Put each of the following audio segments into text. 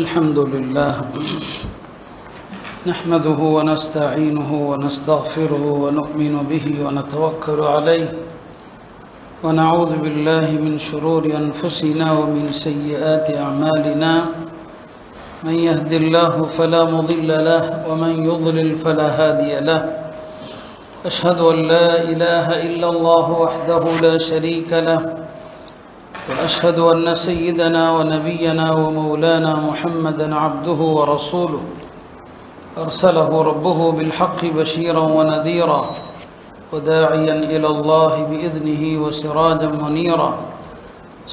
الحمد لله نحمده ونستعينه ونستغفره ونؤمن به ونتوكل عليه ونعوذ بالله من شرور أنفسنا ومن سيئات أعمالنا من يهد الله فلا مضل له ومن يضلل فلا هادي له أشهد أن لا إله إلا الله وحده لا شريك له وأشهد أن سيدنا ونبينا ومولانا محمدا عبده ورسوله أرسله ربه بالحق بشيرا ونذيرا وداعيا إلى الله بإذنه وسراجا منيرا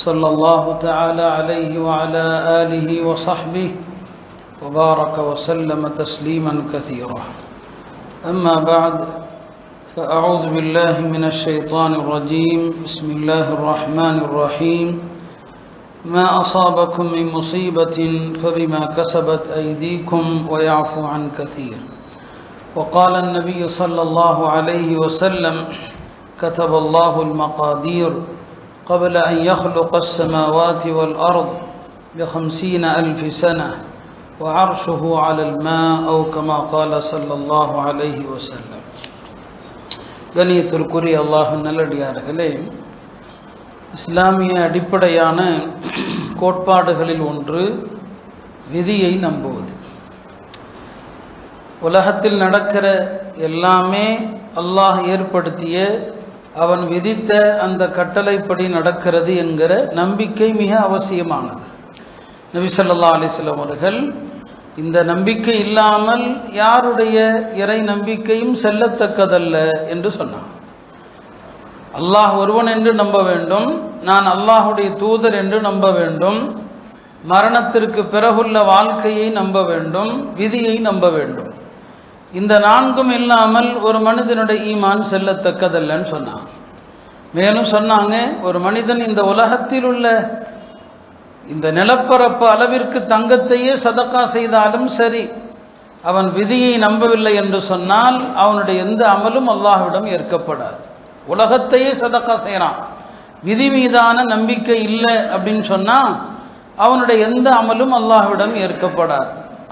صلى الله تعالى عليه وعلى آله وصحبه وبارك وسلم تسليما كثيرا أما بعد فأعوذ بالله من الشيطان الرجيم بسم الله الرحمن الرحيم ما أصابكم من مصيبة فبما كسبت أيديكم ويعفو عن كثير وقال النبي صلى الله عليه وسلم كتب الله المقادير قبل أن يخلق السماوات والأرض ب50,000 سنة وعرشه على الماء أو كما قال صلى الله عليه وسلم. கணியத்திற்குரிய அல்லாஹ்வின் நல்லடியார்களே, இஸ்லாமிய அடிப்படையான கோட்பாடுகளில் ஒன்று விதியை நம்புவது. உலகத்தில் நடக்கிற எல்லாமே அல்லாஹ் ஏற்படுத்திய அவன் விதித்த அந்த கட்டளைப்படி நடக்கிறது என்கிற நம்பிக்கை மிக அவசியமானது. நபி ஸல்லல்லாஹு அலைஹி வஸல்லம் அவர்கள் இந்த நம்பிக்கை இல்லாமல் யாருடைய இறை நம்பிக்கையும் செல்லத்தக்கதல்ல என்று சொன்னார். அல்லாஹ் ஒருவன் என்று நம்ப வேண்டும், நான் அல்லாஹுடைய தூதர் என்று நம்ப வேண்டும், மரணத்திற்கு பிறகுள்ள வாழ்க்கையை நம்ப வேண்டும், விதியை நம்ப வேண்டும். இந்த நான்கும் இல்லாமல் ஒரு மனிதனுடைய ஈமான் செல்லத்தக்கதல்லன்னு சொன்னாங்க. மேலும் சொன்னாங்க, ஒரு மனிதன் இந்த உலகத்தில் உள்ள இந்த நிலப்பரப்பு அளவிற்கு தங்கத்தையே சதக்கா செய்தாலும் சரி, அவன் விதியை நம்பவில்லை என்று சொன்னால் அவனுடைய எந்த அமலும் அல்லாஹ்விடம் ஏற்கப்படாது. உலகத்தையே சதக்கா செய்கிறான், விதி மீதான நம்பிக்கை இல்லை அப்படின்னு சொன்னால் அவனுடைய எந்த அமலும் அல்லாஹ்விடம் ஏற்கப்படாது.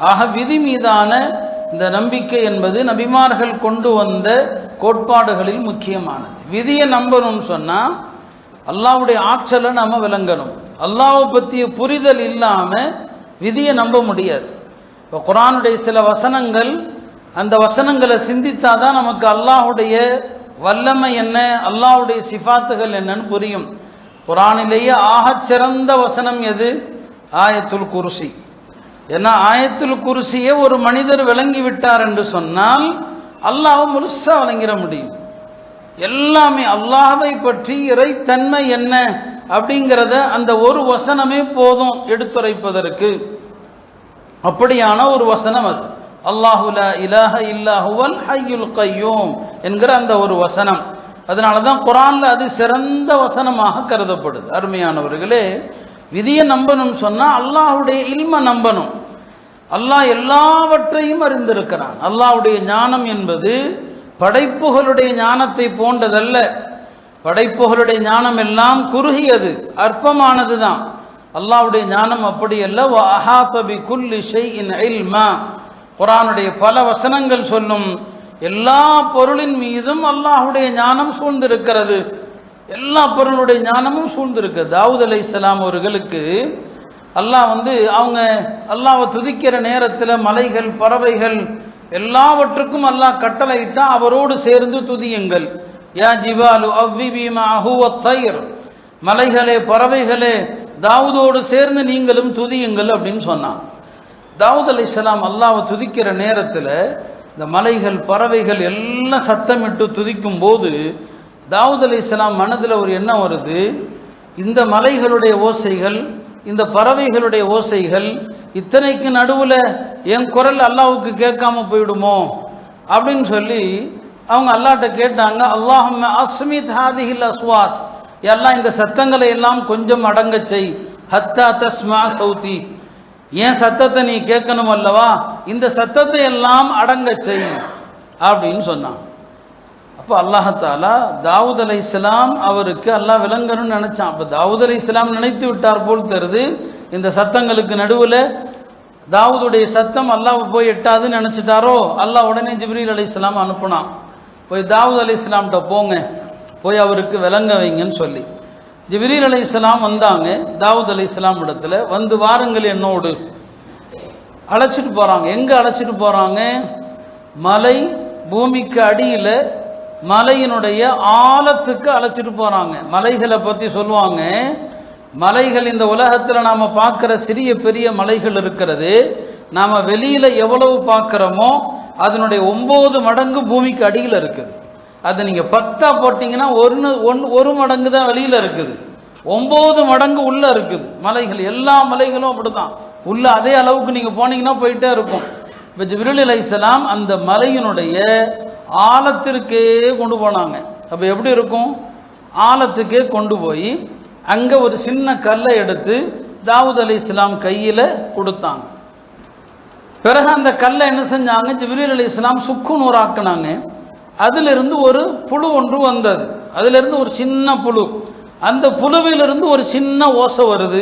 ஆக விதி மீதான இந்த நம்பிக்கை என்பது நபிமார்கள் கொண்டு வந்த கோட்பாடுகளில் முக்கியமானது. விதியை நம்பணும்னு சொன்னால் அல்லாஹ்வுடைய ஆற்றலை நம்ம விளங்கணும். அல்லாஹ்வை பற்றிய புரிதல் இல்லாமல் விதியை நம்ப முடியாது. இப்போ குர்ஆனுடைய சில வசனங்கள், அந்த வசனங்களை சிந்தித்தாதான் நமக்கு அல்லாஹ்வுடைய வல்லமை என்ன, அல்லாஹ்வுடைய சிஃபாத்துகள் என்னன்னு புரியும். குர்ஆனிலேயே ஆகச்சிறந்த வசனம் எது? ஆயத்துல் குர்சி. ஏன்னா ஆயத்துல் குர்சியை ஒரு மனிதர் விளங்கி விட்டார் என்று சொன்னால் அல்லாஹ் முழுசா விளங்கிட முடியும். எல்லாமே அல்லாஹ்வை பற்றி இறைத்தன்மை என்ன அப்படிங்கிறத அந்த ஒரு வசனமே போதும் எடுத்துரைப்பதற்கு. அப்படியான ஒரு வசனம் அது. அல்லாஹு லா இலாஹ இல்லா ஹுவல் ஹய்யுல் கய்யூம் என்கிற அந்த ஒரு வசனம். அதனால தான் குர்ஆன்ல அது சிறந்த வசனமாக கருதப்படுது. அருமையானவர்களே, விதியை நம்பணும்னு சொன்னால் அல்லாஹ்வுடைய இல்மை நம்பணும். அல்லாஹ் எல்லாவற்றையும் அறிந்திருக்கிறான். அல்லாஹ்வுடைய ஞானம் என்பது படைப்புகளுடைய ஞானத்தை போன்றதல்ல. படைப்புகளுடைய ஞானம் எல்லாம் குறுகியது, அற்பமானது தான். அல்லாஹ்வுடைய ஞானம் அப்படி அல்ல. வஅஹாத பிகுல்லி ஷைஇன் இல்மா. குர்ஆனுடைய பல வசனங்கள் சொல்லும், எல்லா பொருளின் மீதும் அல்லாஹ்வுடைய ஞானம் சூழ்ந்திருக்கிறது. எல்லா பொருளுடைய ஞானமும் சூழ்ந்திருக்கு. தாவூத் அலைஹிஸ்ஸலாம் அவர்களுக்கு அல்லாஹ் அவங்க அல்லாஹ்வை துதிக்கிற நேரத்தில் மலைகள், பறவைகள் எல்லாவற்றுக்கும் அல்லாஹ் கட்டளையிட்டா அவரோடு சேர்ந்து துதியுங்கள். யா ஜிபாலு அவ்விபி மஅஹு வத்தைர். மலைகளே, பறவைகளே, தாவூதோடு சேர்ந்து நீங்களும் துதியுங்கள் அப்படின்னு சொன்னான். தாவூத் அலைஹிஸ்ஸலாம் அல்லாஹ்வை துதிக்கிற நேரத்தில் இந்த மலைகள், பறவைகள் எல்லாம் சத்தமிட்டு துதிக்கும் போது தாவூத் அலைஹிஸ்ஸலாம் மனதில் ஒரு எண்ணம் வருது, இந்த மலைகளுடைய ஓசைகள், இந்த பறவைகளுடைய ஓசைகள், இத்தனைக்கு நடுவில் என் குரல் அல்லாஹ்வுக்கு கேட்காம போயிடுமோ அப்படின்னு சொல்லி அவங்க அல்லாஹ்ட்ட கேட்டாங்க. அல்லாஹும்ம அஸ்மித் ஹாதிஹில் அஸ்வாத். எல்லாம் இந்த சத்தங்களை எல்லாம் கொஞ்சம் அடங்க செய். ஹத்தா தஸ்மா சௌதி. ஏன் சத்தத்தை நீ கேட்கணும் அல்லவா, இந்த சத்தத்தை எல்லாம் அடங்க செய் அப்படின்னு சொன்னான். அப்போ அல்லாஹாலா தாவூத் அலைஹிஸ்ஸலாம் அவருக்கு அல்லாஹ் விளங்கணும்னு நினைச்சான். அப்போ தாவூத் அலைஹிஸ்ஸலாம் நினைத்து விட்டார் போல் தருது, இந்த சத்தங்களுக்கு நடுவில் தாவூதுடைய சத்தம் அல்லாஹ் போய் எட்டாதுன்னு நினச்சிட்டாரோ, அல்லாஹ் உடனே ஜிப்ரீல் அலைஹிஸ்ஸலாம் அனுப்புனான். போய் தாவூத் அலைஹிஸ்ஸலாம்கிட்ட போங்க, போய் அவருக்கு விளங்க வைங்கன்னு சொல்லி. ஜிப்ரீல் அலைஹிஸ்ஸலாம் வந்தாங்க தாவூத் அலைஹிஸ்ஸலாம் இடத்துல. வந்து வாருங்கள் என்னோடு அழைச்சிட்டு போகிறாங்க. எங்கே அழைச்சிட்டு போகிறாங்க? மலை பூமிக்கு அடியில் மலையினுடைய ஆழத்துக்கு அழைச்சிட்டு போகிறாங்க. மலைகளை பற்றி சொல்லுவாங்க, மலைகள் இந்த உலகத்தில் நாம் பார்க்குற சிறிய பெரிய மலைகள் இருக்கிறது, நாம் வெளியில் எவ்வளவு பார்க்குறோமோ அதனுடைய 9 மடங்கு பூமிக்கு அடியில் இருக்குது. அதை நீங்கள் 10 போட்டிங்கன்னா ஒரு மடங்கு தான் வெளியில் இருக்குது, 9 மடங்கு உள்ளே இருக்குது மலைகள். எல்லா மலைகளும் அப்படி தான் உள்ள அதே அளவுக்கு நீங்கள் போனீங்கன்னா போயிட்டே இருக்கும். இப்போ ஜிப்ரீல் அலைஹிஸ்ஸலாம் அந்த மலையினுடைய ஆழத்திற்கே கொண்டு போனாங்க. அப்போ எப்படி இருக்கும்? ஆழத்துக்கே கொண்டு போய் அங்கே ஒரு சின்ன கல்லை எடுத்து தாவூத் அலைஹிஸ்ஸலாம் கையில் கொடுத்தாங்க. பிறகு அந்த கல்லை என்ன செஞ்சாங்க? ஜிப்ரீல் அலைஹிஸ்ஸலாம் சுக்கு நூறாக்குனாங்க. அதிலிருந்து ஒரு புழு ஒன்று வந்தது. அதிலிருந்து ஒரு சின்ன புழு, அந்த புழுவிலிருந்து ஒரு சின்ன ஓசை வருது.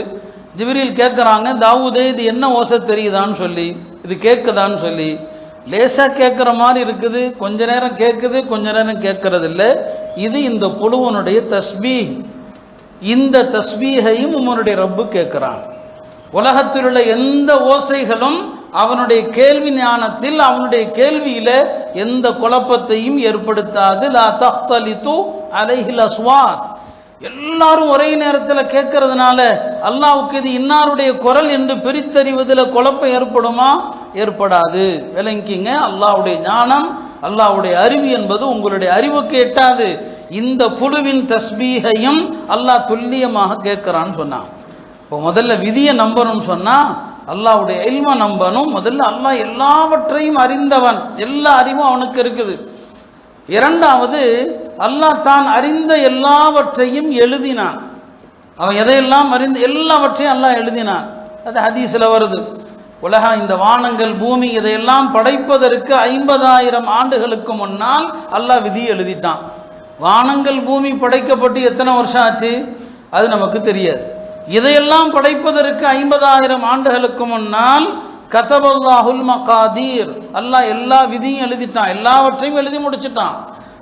ஜிப்ரீல் கேட்குறாங்க, தாவூதே இது என்ன ஓசை தெரியுதான்னு சொல்லி, இது கேட்குதான்னு சொல்லி. லேசாக கேட்குற மாதிரி இருக்குது, கொஞ்ச நேரம் கேட்குது, கொஞ்ச நேரம் கேட்கறது இல்லை. இது இந்த புழுவனுடைய தஸ்பீஹ். இந்த தஸ்பீஹையும் உம்முடைய ரப்பு கேட்குறான். உலகத்தில் உள்ள எந்த ஓசைகளும் அவனுடைய கேள்வி ஞானத்தில், அவனுடைய கேள்வியில எந்த குழப்பத்தையும் ஏற்படுத்தாது. லா தஹ்தலிது அலைஹில் அஸ்வாத். எல்லாரும் ஒரே நேரத்தில் கேட்கறதுனால அல்லாஹ்வுக்கு இது இன்னாருடைய குரல் என்று பிரித்தறிவதில் குழப்பம் ஏற்படுமா? ஏற்படாது. விளங்கிங்க, அல்லாஹ்வுடைய ஞானம், அல்லாஹ்வுடைய அறிவு என்பது உங்களுடைய அறிவுக்கு எட்டாது. இந்த புழுவின் தஸ்பீஹையும் அல்லாஹ் துல்லியமாக கேட்கிறான்னு சொன்னான். இப்போ முதல்ல விதியை நம்பணும்னு சொன்னா அல்லாஹ்வுடைய இல்மை நம்பணும். முதல்ல அல்லாஹ் எல்லாவற்றையும் அறிந்தவன், எல்லா அறிவும் அவனுக்கு இருக்குது. இரண்டாவது, அல்லாஹ் தான் அறிந்த எல்லாவற்றையும் எழுதினான். அவன் எதையெல்லாம் அறிந்து எல்லாவற்றையும் அல்லாஹ் எழுதினான். அது ஹதீஸ்ல வருது. உலகம், இந்த வானங்கள் பூமி இதையெல்லாம் படைப்பதற்கு 50,000 ஆண்டுகளுக்கு முன்னால் அல்லாஹ் விதி எழுதிட்டான். வானங்கள் பூமி படைக்கப்பட்டு எத்தனை வருஷம் ஆச்சு அது நமக்கு தெரியாது. இதையெல்லாம் படைப்பதற்கு 50,000 ஆண்டுகளுக்கு முன்னால் கதபல்லாஹுல் மகாதீர், அல்லாஹ் எல்லா விதியும் எழுதிட்டான், எல்லாவற்றையும் எழுதி முடிச்சுட்டான்.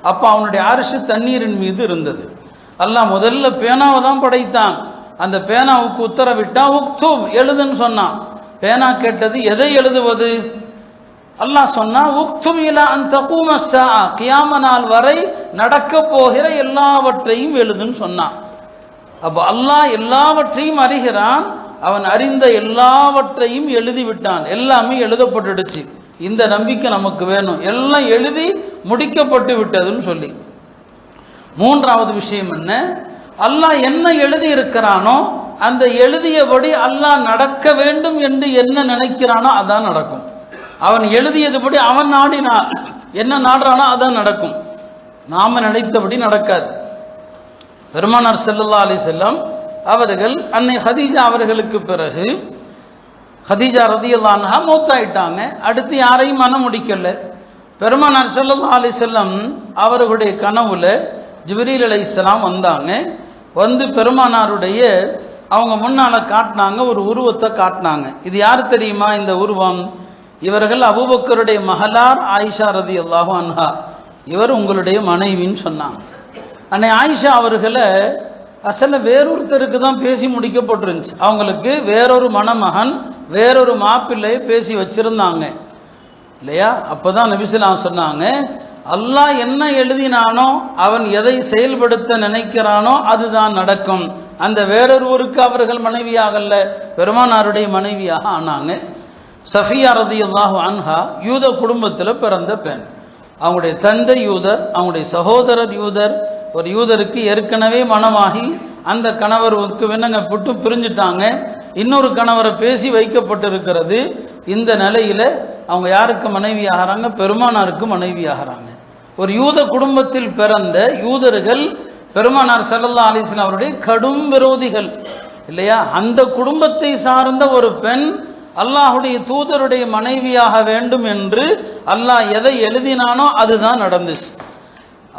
அப்போ அவனுடைய அரிசி தண்ணீரின் மீது இருந்தது. அல்லாஹ் முதல்ல பேனாவை தான் படைத்தான். அந்த பேனாவுக்கு உத்தரவிட்டா உக்துப் எழுதுன்னு சொன்னான். பேனா கேட்டது எதை எழுதுவது? அல்லாஹ் சொன்னா உக்துப் இலா அன் தகூம ஸஆ, கியாம நாள் வரை நடக்க போகிற எல்லாவற்றையும் எழுதுன்னு சொன்னான். அப்போ அல்லாஹ் எல்லாவற்றையும் அறிகிறான். அவன் அறிந்த எல்லாவற்றையும் எழுதிவிட்டான். எல்லாமே எழுதப்பட்டுடுச்சு. இந்த நம்பிக்கை நமக்கு வேணும், எல்லாம் எழுதி முடிக்கப்பட்டு விட்டதுன்னு சொல்லி. மூன்றாவது விஷயம் என்ன? அல்லாஹ் என்ன எழுதி இருக்கிறானோ அந்த எழுதியபடி அல்லாஹ் நடக்க வேண்டும் என்று என்ன நினைக்கிறானோ அதான் நடக்கும். அவன் எழுதியதுபடி அவன் நாடினான், என்ன நாடுறானோ அதான் நடக்கும். நாம நினைத்தபடி நடக்காது. பெருமானார் ஸல்லல்லாஹு அலைஹி வஸல்லம் அவர்கள் அன்னை ஹதீஜா அவர்களுக்கு பிறகு, ஹதீஜா ரலியல்லாஹு அன்ஹா மௌத்தாயிட்டாங்க. அடுத்து யாரையும் மனம் முடிக்கல. பெருமானார் ஸல்லல்லாஹு அலைஹி வஸல்லம் அவர்களுடைய கனவுல ஜிப்ரீல் அலைஹிஸ்ஸலாம் வந்தாங்க. வந்து பெருமானாருடைய அவங்க முன்னால காட்டினாங்க, ஒரு உருவத்தை காட்டினாங்க. இது யார் தெரியுமா இந்த உருவம்? இவர்கள் அபூபக்கருடைய மகளார் ஆயிஷா ரலியல்லாஹு அன்ஹா, இவர் உங்களுடைய மனைவின்னு சொன்னாங்க. அன்னை ஆயிஷா அவர்களை அசல வேறொருத்தருக்கு தான் பேசி முடிக்கப்பட்டிருந்துச்சு. அவங்களுக்கு வேறொரு மணமகன் வேறொரு மாப்பிள்ளையை பேசி வச்சிருந்தாங்க இல்லையா? அப்போதான் நபி ஸல்லல்லாஹு அலைஹி வஸல்லம் சொன்னாங்க, அல்லாஹ் என்ன எழுதினானோ அவன் எதை செயல்படுத்த நினைக்கிறானோ அதுதான் நடக்கும். அந்த வேறொருவருக்கு அவர்கள் மனைவியாகல்ல, பெருமானாருடைய மனைவியாக ஆனாங்க. சஃபியா ரலியல்லாஹு அன்ஹா யூத குடும்பத்தில் பிறந்த பெண். அவங்களுடைய தந்தை யூதர், அவங்களுடைய சகோதரர் யூதர். ஒரு யூதருக்கு ஏற்கனவே மனமாகி அந்த கணவருக்கு விண்ணங்கப்பட்டு பிரிஞ்சுட்டாங்க. இன்னொரு கணவரை பேசி வைக்கப்பட்டிருக்கிறது. இந்த நிலையில அவங்க யாருக்கு மனைவி ஆகிறாங்க? பெருமானாருக்கு மனைவி ஆகிறாங்க. ஒரு யூத குடும்பத்தில் பிறந்த யூதர்கள் பெருமானார் ஸல்லல்லாஹு அலைஹி வஸல்லம் அவருடைய கடும் விரோதிகள் இல்லையா? அந்த குடும்பத்தை சார்ந்த ஒரு பெண் அல்லாஹுடைய தூதருடைய மனைவியாக வேண்டும் என்று அல்லாஹ் எதை எழுதினானோ அதுதான் நடந்துச்சு.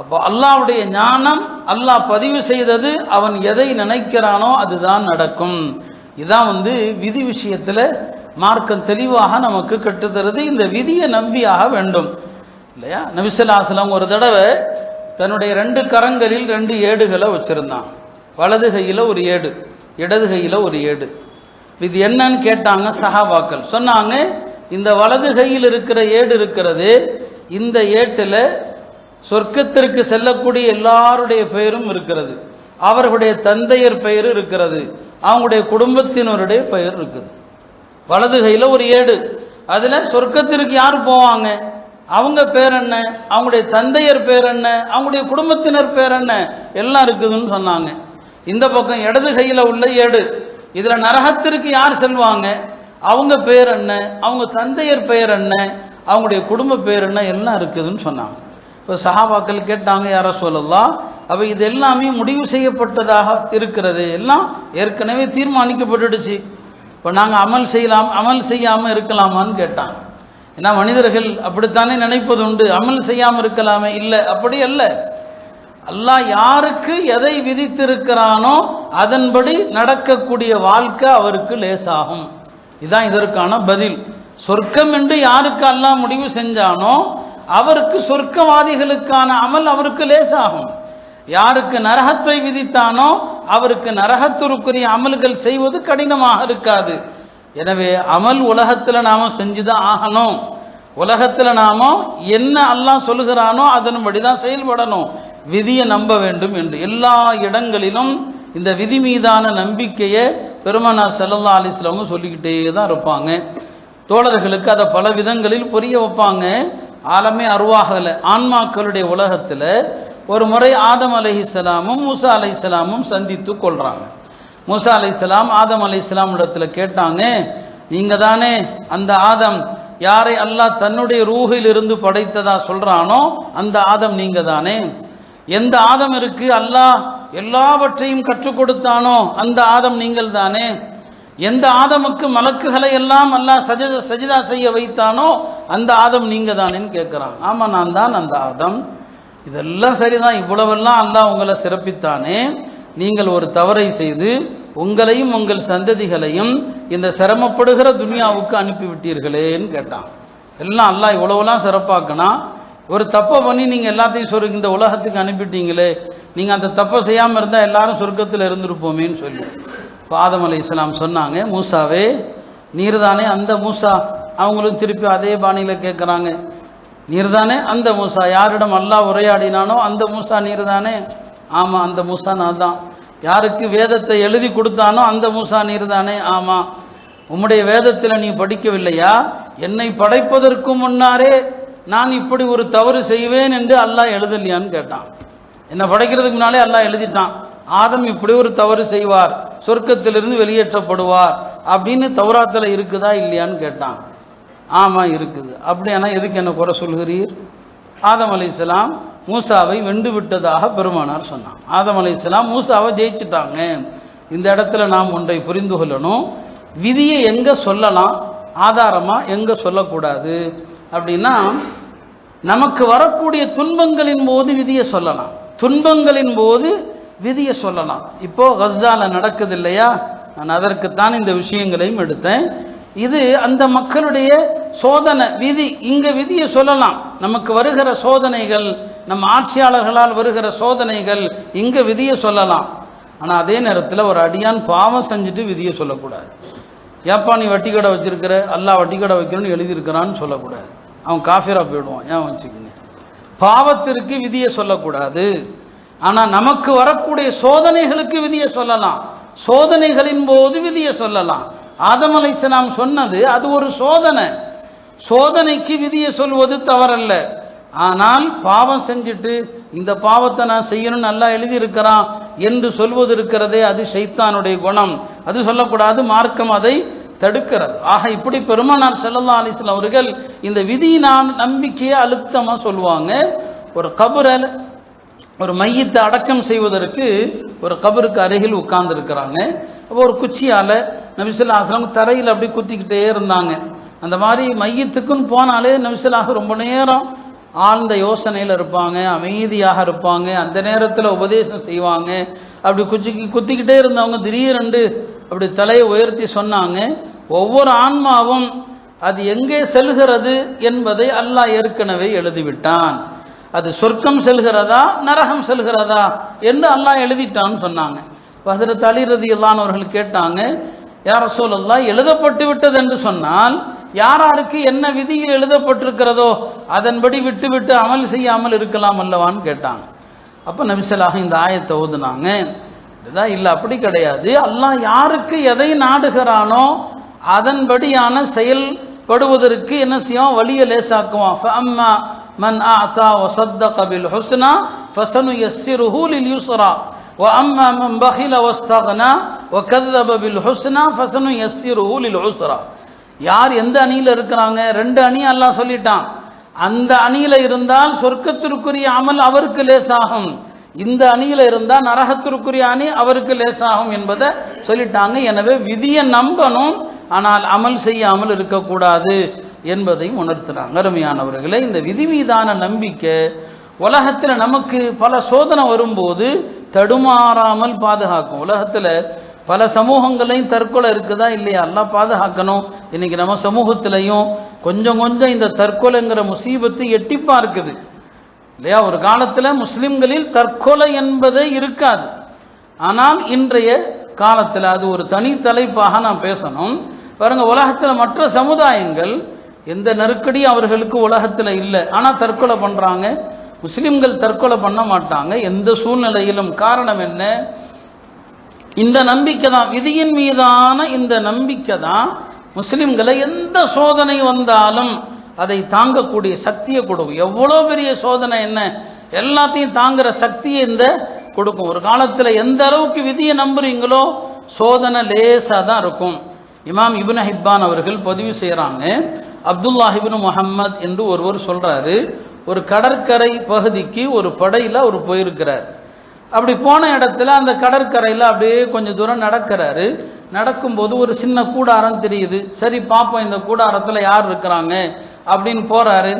அப்போ அல்லாஹ்வுடைய ஞானம், அல்லாஹ் பதிவு செய்தது, அவன் எதை நினைக்கிறானோ அதுதான் நடக்கும். இதான் விதி விஷயத்தில் மார்க்கம் தெளிவாக நமக்கு கற்றுத்தருது. இந்த விதியை நம்பியாக வேண்டும் இல்லையா? நபி ஸல்லல்லாஹு அலைஹி வஸல்லம் ஒரு தடவை தன்னுடைய 2 கரங்களில் 2 ஏடுகளை வச்சிருந்தான். வலது கையில் ஒரு ஏடு, இடது கையில் ஒரு ஏடு. இது என்னன்னு கேட்டாங்க சஹாபாக்கள். சொன்னாங்க, இந்த வலது கையில் இருக்கிற ஏடு இருக்கிறது, இந்த ஏட்டில் சொர்க்கத்திற்கு செல்லக்கூடிய எல்லாருடைய பெயரும் இருக்கிறது, அவர்களுடைய தந்தையர் பெயர் இருக்கிறது, அவங்களுடைய குடும்பத்தினருடைய பெயர் இருக்குது. வலது கையில் ஒரு ஏடு, அதில் சொர்க்கத்திற்கு யார் போவாங்க, அவங்க பேர் என்ன, அவங்களுடைய தந்தையர் பேர் என்ன, அவங்களுடைய குடும்பத்தினர் பேர் என்ன, எல்லாம் இருக்குதுன்னு சொன்னாங்க. இந்த பக்கம் இடது கையில் உள்ள ஏடு, இதில் நரகத்திற்கு யார் செல்வாங்க, அவங்க பேர் என்ன, அவங்க தந்தையர் பெயர் என்ன, அவங்களுடைய குடும்ப பேர் என்ன, எல்லாம் இருக்குதுன்னு சொன்னாங்க. இப்போ சஹாபாக்கள் கேட்டாங்க, யா ரசூலல்லாஹ், அப்போ இது எல்லாமே முடிவு செய்யப்பட்டதாக இருக்கிறது, எல்லாம் ஏற்கனவே தீர்மானிக்கப்பட்டுடுச்சு, இப்போ நாங்கள் அமல் செய்யாமல் இருக்கலாமான்னு கேட்டாங்க. ஏன்னா மனிதர்கள் அப்படித்தானே நினைப்பது உண்டு, அமல் செய்யாமல் இருக்கலாமே. இல்லை, அப்படி அல்ல. அல்லாஹ் யாருக்கு எதை விதித்திருக்கிறானோ அதன்படி நடக்கக்கூடிய வாழ்க்கை அவருக்கு லேசாகும். இதுதான் இதற்கான பதில். சொர்க்கம் என்று யாருக்கு அல்லாஹ் முடிவு செஞ்சானோ அவருக்கு சொர்க்கவாதிகளுக்கான அமல் அவருக்கு லேசாகும். யாருக்கு நரகத்தை விதித்தானோ அவருக்கு நரகத்திற்குரிய அமல்கள் செய்வது கடினமாக இருக்காது. எனவே அமல் உலகத்தில் நாம செஞ்சுதான் ஆகணும். உலகத்தில் நாம என்ன அல்லாஹ் சொல்லுகிறானோ அதன்படி தான் செயல்படணும். விதியை நம்ப வேண்டும் என்று எல்லா இடங்களிலும் இந்த விதி மீதான நம்பிக்கையை பெருமானார் ஸல்லல்லாஹு அலைஹி வஸல்லம் சொல்லிக்கிட்டே தான் இருப்பாங்க. தோழர்களுக்கு அதை பல விதங்களில் புரிய வைப்பாங்க. ஆலமே அருவாகல ஆன்மாக்களுடைய உலகத்தில் ஒரு முறை ஆதம் அலைஹிஸ்ஸலாமும் மூசா அலைஹிஸ்ஸலாமும் சந்தித்து கொள்றாங்க. மூசா அலைஹிஸ்ஸலாம் ஆதம் அலைஹிஸ்ஸலாம் இடத்துல கேட்டாங்க, நீங்க தானே அந்த ஆதம், யாரை அல்லாஹ் தன்னுடைய ரூஹில் இருந்து படைத்ததா சொல்றானோ அந்த ஆதம் நீங்க தானே? எந்த ஆதம் இருக்கு அல்லாஹ் எல்லாவற்றையும் கற்றுக் கொடுத்தானோ அந்த ஆதம் நீங்கள் தானே? எந்த ஆதமுக்கு மலக்குகளை எல்லாம் அல்லாஹ் சஜிதா செய்ய வைத்தானோ அந்த ஆதம் நீங்க தானேன்னு கேட்கிறான். ஆமா, நான் தான் அந்த ஆதம். இதெல்லாம் சரிதான், இவ்வளவெல்லாம் அல்லாஹ் உங்களை சிறப்பித்தானே, நீங்கள் ஒரு தவறை செய்து உங்களையும் உங்கள் சந்ததிகளையும் இந்த சிரமப்படுகிற துனியாவுக்கு அனுப்பிவிட்டீர்களேன்னு கேட்டான். எல்லாம் அல்லாஹ் இவ்வளவுலாம் சிறப்பாக்கனா, ஒரு தப்பை பண்ணி நீங்கள் எல்லாத்தையும் இந்த உலகத்துக்கு அனுப்பிட்டீங்களே, நீங்கள் அந்த தப்பை செய்யாமல் இருந்தால் எல்லாரும் சொர்க்கத்தில் இருந்திருப்போமேன்னு சொல்லி ஆதம் அலைஹிஸ்ஸலாம் சொன்னாங்க, மூசாவே நீர் தானே அந்த மூசா? அவங்களும் திருப்பி அதே பாணியில் கேட்குறாங்க, நீர் தானே அந்த மூசா? யாரிடம் அல்லாஹ் உரையாடினானோ அந்த மூசா நீர் தானே? ஆமாம், அந்த மூசா நான் தான். யாருக்கு வேதத்தை எழுதி கொடுத்தானோ அந்த மூசா நீர் தானே? ஆமாம். உம்முடைய வேதத்தில் நீ படிக்கவில்லையா, என்னை படைப்பதற்கு முன்னாரே நான் இப்படி ஒரு தவறு செய்வேன் என்று அல்லாஹ் எழுதலையான்னு கேட்டான். என்னை படைக்கிறதுக்கு முன்னாலே அல்லாஹ் எழுதிட்டான், ஆதம் இப்படி ஒரு தவறு செய்வார், சொர்க்கத்திலிருந்து வெளியேற்றப்படுவார் அப்படின்னு தௌராத்தில் இருக்குதா இல்லையான்னு கேட்டான். ஆமாம் இருக்குது. அப்படியானா எதுக்கு என்ன குறை சொல்கிறீர்? ஆதம் அலைஹிஸ்ஸலாம் மூசாவை வென்று விட்டதாக பெருமானார் சொன்னான். ஆதம் அலைஹிஸ்ஸலாம் மூசாவை ஜெயிச்சிட்டாங்க. இந்த இடத்துல நாம் ஒன்றை புரிந்து கொள்ளணும், விதியை எங்கே சொல்லலாம், ஆதாரமாக எங்கே சொல்லக்கூடாது அப்படின்னா, நமக்கு வரக்கூடிய துன்பங்களின் போது விதியை சொல்லலாம், துன்பங்களின் போது விதியை சொல்லலாம். இப்போ கஸால நடக்குது இல்லையா, நான் அதற்குத்தான் இந்த விஷயங்களையும் எடுத்தேன். இது அந்த மக்களுடைய சோதனை விதி, இங்க விதியை சொல்லலாம். நமக்கு வருகிற சோதனைகள், நம்ம ஆட்சியாளர்களால் வருகிற சோதனைகள், இங்க விதியை சொல்லலாம். ஆனால் அதே நேரத்தில் ஒரு அடியான் பாவம் செஞ்சுட்டு விதியை சொல்லக்கூடாது. ஏப்பா நீ வட்டி கடை வச்சிருக்கிற, அல்லாஹ் வட்டி கடை வைக்கணும்னு எழுதியிருக்கிறான்னு சொல்லக்கூடாது, அவன் காஃபிரா போயிடுவான். ஏன் வச்சுக்கங்க, பாவத்திற்கு விதியை சொல்லக்கூடாது. ஆனால் நமக்கு வரக்கூடிய சோதனைகளுக்கு விதியை சொல்லலாம், சோதனைகளின் போது விதியை சொல்லலாம். ஆதம் அலைஹிஸ்ஸலாம் சொன்னது அது ஒரு சோதனை, சோதனைக்கு விதியை சொல்வது தவறல்ல. ஆனால் பாவம் செஞ்சுட்டு இந்த பாவத்தை நான் செய்யணும்னு நல்லா எழுதியிருக்கிறான் என்று சொல்வது இருக்கிறதே, அது ஷைத்தானுடைய குணம், அது சொல்லக்கூடாது, மார்க்கம் அதை தடுக்கிறது. ஆக இப்படி பெருமானார் ஸல்லல்லாஹு அலைஹி வஸல்லம் அவர்கள் இந்த விதியினால் நம்பிக்கையை அழுத்தமாக சொல்லுவாங்க. ஒரு கபரில் ஒரு மையத்தை அடக்கம் செய்வதற்கு ஒரு கபருக்கு அருகில் உட்கார்ந்து இருக்கிறாங்க. அப்போ ஒரு குச்சியால் நபி ஸல்லல்லாஹு அலைஹி வஸல்லம் தரையில் அப்படி குத்திக்கிட்டே இருந்தாங்க. அந்த மாதிரி மையத்துக்குன்னு போனாலே நபி ஸல்லல்லாஹு ரொம்ப நேரம் ஆழ்ந்த யோசனையில் இருப்பாங்க, அமைதியாக இருப்பாங்க, அந்த நேரத்தில் உபதேசம் செய்வாங்க. அப்படி குத்திக்கிட்டே இருந்தவங்க திடீரென்று அப்படி தலையை உயர்த்தி சொன்னாங்க, ஒவ்வொரு ஆன்மாவும் அது எங்கே செல்கிறது என்பதை அல்லாஹ் ஏற்கனவே எழுதிவிட்டான். அது சொர்க்கம் செல்கிறதா நரகம் செல்கிறதா என்று அல்லாஹ் எழுதிட்டான்னு சொன்னாங்க. ஹஜ்ரத் அலி ரலியல்லாஹு அன்ஹு அவர்கள் கேட்டாங்க, யா ரசூலல்லாஹ், எழுதப்பட்டு விட்டது என்று சொன்னால் யாராருக்கு என்ன விதியில் எழுதப்பட்டிருக்கிறதோ அதன்படி விட்டு அமல் செய்யாமல் இருக்கலாம் அல்லவான்னு கேட்டாங்க. அப்போ நபி ஸல்லல்லாஹு அலைஹி வஸல்லம் இந்த ஆயத்தை ஓதுனாங்க. இதுதான் இல்லை, அப்படி கிடையாது. அல்லாஹ் யாருக்கு எதை நாடுகிறானோ அதன்படியான செயல்படுவதற்கு என்ன செய்யும், வழியை லேசாக்குவான். ஃபஅம்மா மன் ஆதா வஸத்தக பில் ஹுஸ்னா ஃபஸனுயஸ்ஸிருஹு லில் யுஸ்ரா வஅம்மா மன் பகில வஸ்தக்னா வகذب பில் ஹுஸ்னா ஃபஸனுயஸ்ஸிருஹு லில் உஸ்ரா. யார் எந்த அணியில் இருக்கிறாங்க, ரெண்டு அணி அல்லாஹ் சொல்லிட்டான். அந்த அணியில இருந்தால் சொர்க்கத்திற்குரிய அமல் அவருக்கு லேசாகும், இந்த அணியில இருந்தால் நரகத்திற்குரிய அணி அவருக்கு லேசாகும் என்பதை சொல்லிட்டாங்க. எனவே விதியை நம்பணும், ஆனால் அமல் செய்யாமல் இருக்கக்கூடாது என்பதையும் உணர்த்துறாங்க. அருமையானவர்களே, இந்த விதி மீதான நம்பிக்கை உலகத்தில் நமக்கு பல சோதனை வரும்போது தடுமாறாமல் பாதுகாக்கும். உலகத்தில் பல சமூகங்களையும் தற்கொலை இருக்குதா இல்லையா, எல்லாம் பாதுகாக்கணும். இன்னைக்கு நம்ம சமூகத்திலையும் கொஞ்சம் கொஞ்சம் இந்த தற்கொலைங்கிற முசீபத்து எட்டி பார்க்குது இல்லையா. ஒரு காலத்தில் முஸ்லிம்களில் தற்கொலை என்பதே இருக்காது. ஆனால் இன்றைய காலத்தில் அது ஒரு தனி தலைப்பாக நாம் பேசணும். பாருங்க, உலகத்தில் மற்ற சமுதாயங்கள் எந்த நெருக்கடியும் அவர்களுக்கு உலகத்தில் இல்லை, ஆனால் தற்கொலை பண்ணுறாங்க. முஸ்லிம்கள் தற்கொலை பண்ண மாட்டாங்க எந்த சூழ்நிலையிலும். காரணம் என்ன? இந்த நம்பிக்கை தான், விதியின் மீதான இந்த நம்பிக்கை தான் முஸ்லிம்களை எந்த சோதனை வந்தாலும் அதை தாங்கக்கூடிய சக்தியை கொடுக்கும். எவ்வளோ பெரிய சோதனை என்ன, எல்லாத்தையும் தாங்குற சக்தியை இந்த கொடுக்கும். ஒரு காலத்தில் எந்த அளவுக்கு விதியை நம்புறீங்களோ சோதனை லேசாக தான் இருக்கும். இமாம் இப்னு ஹிப்பான் அவர்கள் பதிவு செய்கிறாங்க, அப்துல்லாஹ் இப்னு முஹம்மத் என்று ஒருவர் சொல்றாரு, ஒரு கடற்கரை பகுதிக்கு ஒரு படையில் அவர் போயிருக்கிறார். அப்படி போன இடத்துல அந்த கடற்கரையில் அப்படியே கொஞ்சம் தூரம் நடக்கிறாரு. நடக்கும்போது ஒரு சின்ன கூடாரம் தெரியுது. சரி பார்ப்போம் இந்த கூடாரத்தில் யார் இருக்கிறாங்க அப்படின்னு போறாரு.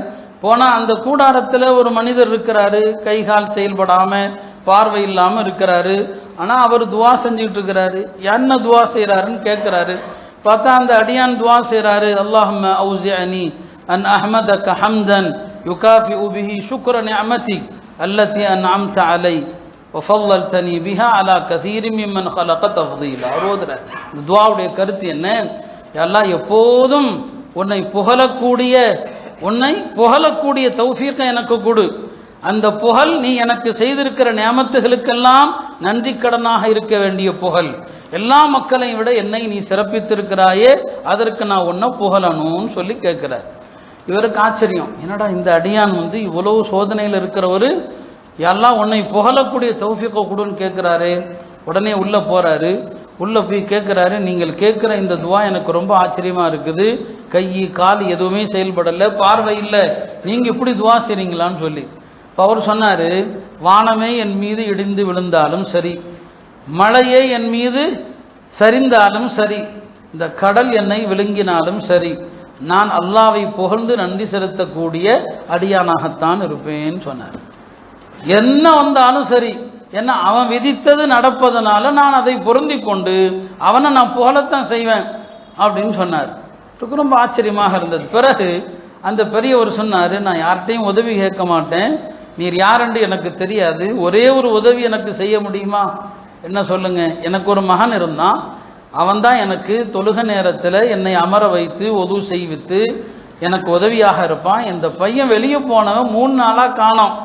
போனால் அந்த கூடாரத்தில் ஒரு மனிதர் இருக்கிறாரு, கை கால் செயல்படாமல் பார்வை இல்லாமல் இருக்கிறாரு. ஆனால் அவர் துவா செஞ்சுக்கிட்டு இருக்கிறாரு. என்ன துவா செய்கிறாருன்னு கேட்குறாரு. பார்த்தா அந்த அடியான் துவா செய்கிறாரு, அல்லாஹும்ம அவுஸிஅனி அன் அஹ்மதக ஹம்தன் யுகாஃபிஉ பிஹி ஷுக்ர நிஅமதிக் அல்லதி அன்அம்த அலை வஃضلتني بها على كثير ممن خلق تفضيلا. இந்த துஆவுடைய கருத்து என்ன? அல்லாஹ் எப்போதும் உன்னை புகழக்கூடிய தௌஃபீக்கை எனக்கு கொடு. அந்த புகழ் நீ எனக்கு செய்திருக்கிற நியாமத்துகளுக்கெல்லாம் நன்றி கடனாக இருக்க வேண்டிய புகழ். எல்லா மக்களையும் விட என்னை நீ சிறப்பித்திருக்கிறாயே, அதற்கு நான் உன்னை புகழணும்னு சொல்லி கேட்கிறார். இவருக்கு ஆச்சரியம், என்னடா இந்த அடியான் இவ்வளவு சோதனையில் இருக்கிறவர் எல்லாம் உன்னை புகழக்கூடிய தௌஃபீக்கை கொடுன்னு கேட்குறாரு. உடனே உள்ளே போகிறாரு. உள்ளே போய் கேட்குறாரு, நீங்கள் கேட்குற இந்த துவா எனக்கு ரொம்ப ஆச்சரியமாக இருக்குது. கை கால் எதுவுமே செயல்படலை, பார்வை இல்லை, நீங்கள் இப்படி துவா செய்கிறீங்களான்னு சொல்லி. இப்போ அவர் சொன்னார், வானமே என் மீது இடிந்து விழுந்தாலும் சரி, மழையே என் மீது சரிந்தாலும் சரி, இந்த கடல் என்னை விழுங்கினாலும் சரி, நான் அல்லாஹ்வை புகழ்ந்து நன்றி செலுத்தக்கூடிய அடியானாகத்தான் இருப்பேன்னு சொன்னார். என்ன வந்தாலும் சரி, என்ன அவன் விதித்தது நடப்பதனால நான் அதை பொருந்தி கொண்டு அவனை நான் புகழத்தான் செய்வேன் அப்படின்னு சொன்னார். ரொம்ப ஆச்சரியமாக இருந்தது. பிறகு அந்த பெரியவர் சொன்னார், நான் யார்கிட்டையும் உதவி கேட்க மாட்டேன், நீர் யாரென்று எனக்கு தெரியாது, ஒரே ஒரு உதவி எனக்கு செய்ய முடியுமா? என்ன சொல்லுங்க. எனக்கு ஒரு மகன் இருந்தான், அவன்தான் எனக்கு தொழுக நேரத்தில் என்னை அமர வைத்து உதவு செய்வித்து எனக்கு உதவியாக இருப்பான். இந்த பையன் வெளியே போனவன் 3 நாளாக காணோம்,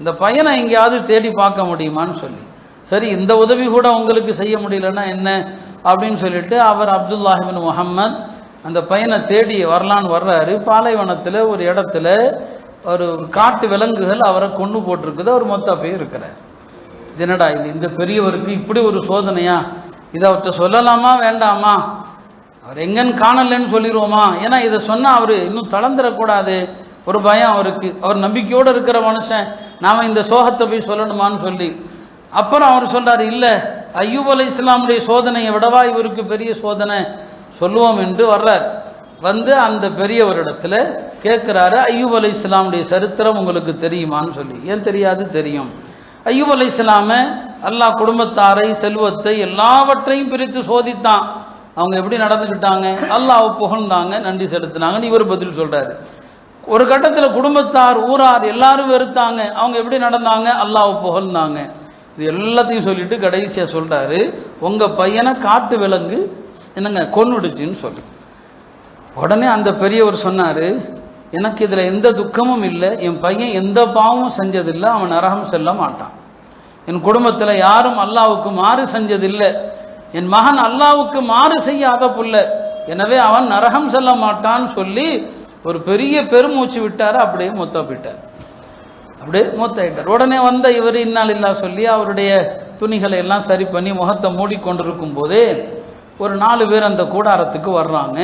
இந்த பையனை எங்கேயாவது தேடி பார்க்க முடியுமான்னு சொல்லி. சரி, இந்த உதவி கூட உங்களுக்கு செய்ய முடியலன்னா என்ன அப்படின்னு சொல்லிட்டு அவர் அப்துல்லாஹ் இப்னு முஹம்மத் அந்த பையனை தேடி வரலான்னு வர்றாரு. பாலைவனத்தில் ஒரு இடத்துல ஒரு காட்டு விலங்குகள் அவரை கொண்டு போட்டிருக்குது. அவர் மொத்த போய் இருக்கிறார். என்னடா இது, இந்த பெரியவருக்கு இப்படி ஒரு சோதனையா, இதை அவர்கிட்ட சொல்லலாமா வேண்டாமா, அவர் எங்கன்னு காணலன்னு சொல்லிடுவோமா? ஏன்னா இதை சொன்னால் அவர் இன்னும் தளர்ந்துடக்கூடாது, ஒரு பயம் அவருக்கு. அவர் நம்பிக்கையோடு இருக்கிற மனுஷன், நாம் இந்த சோகத்தை போய் சொல்லணுமான்னு சொல்லி அப்புறம் அவர் சொல்றாரு, இல்லை அய்யூப் அலைஹிஸ்ஸலாமுடைய சோதனையை விடவா இவருக்கு பெரிய சோதனை, சொல்லுவோம் என்று வர்றார். வந்து அந்த பெரியவரிடத்துல கேட்குறாரு, அய்யூப் அலைஹிஸ்ஸலாமுடைய சரித்திரம் உங்களுக்கு தெரியுமான்னு சொல்லி. ஏன் தெரியாது? தெரியும். அய்யூப் அலைஹிஸ்ஸலாமை அல்லாஹ் குடும்பத்தாரை, செல்வத்தை எல்லாவற்றையும் பிரித்து சோதித்தான். அவங்க எப்படி நடந்துக்கிட்டாங்க? அல்லாஹ்வை புகழ்ந்தாங்க, நன்றி செலுத்தினாங்கன்னு இவர் பதில் சொல்றாரு. ஒரு கட்டத்தில் குடும்பத்தார், ஊரார் எல்லாரும் வெறுத்தாங்க, அவங்க எப்படி நடந்தாங்க? அல்லாஹ்வை புகழ்ந்தாங்க. இது எல்லாத்தையும் சொல்லிட்டு கடைசியா சொல்றாரு, உங்க பையனை காட்டு விலங்கு என்னங்க கொன்னுடுச்சுன்னு சொல்லி. உடனே அந்த பெரியவர் சொன்னாரு, எனக்கு இதுல எந்த துக்கமும் இல்லை, என் பையன் எந்த பாவமும் செஞ்சதில்லை, அவன் நரகம் செல்ல மாட்டான். என் குடும்பத்தில் யாரும் அல்லாஹ்வுக்கு மாறு செஞ்சதில்லை, என் மகன் அல்லாஹ்வுக்கு மாறு செய்யாத புள்ள, எனவே அவன் நரகம் செல்ல மாட்டான்னு சொல்லி ஒரு பெரிய பெருமூச்சு விட்டார். அப்படியே மூத்தாப்பிட்டார், அப்படியே மூத்தாயிட்டார். உடனே வந்த இவர் இன்னாலில்லா சொல்லி அவருடைய துணிகளை எல்லாம் சரி பண்ணி முகத்தை மூடிக்கொண்டிருக்கும் போதே ஒரு 4 பேர் அந்த கூடாரத்துக்கு வர்றாங்க.